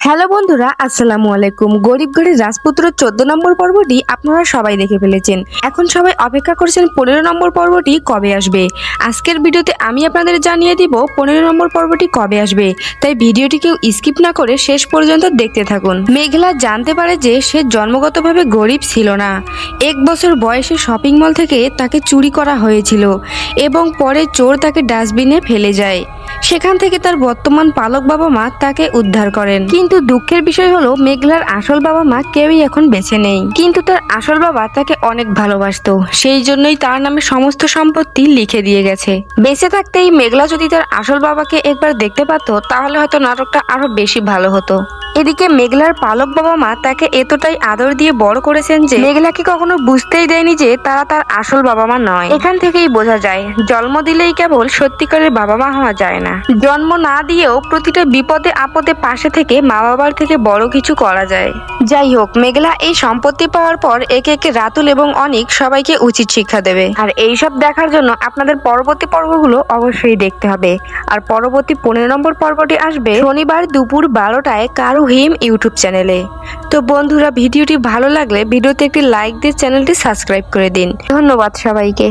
Hello বন্ধুরা, আসসালামু আলাইকুম। গরিব ঘরের রাজপুত্র 14 নম্বর পর্বটি আপনারা সবাই দেখে ফেলেছেন। এখন সবাই অপেক্ষা করছেন 15 নম্বর পর্বটি কবে আসবে। আজকের ভিডিওতে আমি আপনাদের জানিয়ে দিব 15 নম্বর পর্বটি কবে আসবে, তাই ভিডিওটি কেউ স্কিপ না করে শেষ পর্যন্ত দেখতে থাকুন। মেঘলা জানতে পারে যে সে জন্মগতভাবে গরিব ছিল না। 1 বছর বয়সে শপিং মল থেকে তাকে চুরি করা হয়েছিল এবং পরে চোর তাকে ডাস্টবিনে ফেলে যায়। সেখান থেকে তার বর্তমান পালক বাবা মা তাকে উদ্ধার করেন। কিন্তু দুঃখের বিষয় হলো মেঘলার আসল বাবা মা কেউই এখন বেঁচে নেই। কিন্তু তার আসল বাবা তাকে অনেক ভালোবাসতো, সেই জন্যই তার নামে সমস্ত সম্পত্তি লিখে দিয়ে গেছে। বেঁচে থাকতেই মেঘলা যদি তার আসল বাবাকে একবার দেখতে পাতো তাহলে হয়তো নাটকটা আরো বেশি ভালো হতো। এদিকে মেঘলার পালক বাবা মা তাকে এতটাই আদর দিয়ে বড় করেছেন যে মেঘলাকে কখনো বুঝতেই দেয়নি যে তারা তার আসল বাবা মা নয়। এখান থেকেই বোঝা যায় জন্ম দিলেই কেবল সত্যিকারের বাবা মা হওয়া যায় না, জন্ম না দিয়েও প্রতিটা বিপদে আপদে পাশে থেকে মা বাবার থেকে বড় কিছু করা যায়। যাই হোক, মেঘলা এই সম্পত্তি পাওয়ার পর একে একে রাতুল এবং অনিক সবাইকে উচিত শিক্ষা দেবে। আর এইসব দেখার জন্য আপনাদের পরবর্তী পর্বগুলো অবশ্যই দেখতে হবে। আর পরবর্তী 15 নম্বর পর্বটি আসবে শনিবার দুপুর 12টায় কারু হিম ইউটিউব চ্যানেলে। তো বন্ধুরা, ভিডিওটি ভালো লাগলে ভিডিওতে একটি লাইক দিয়ে চ্যানেলটি সাবস্ক্রাইব করে দিন। ধন্যবাদ সবাইকে।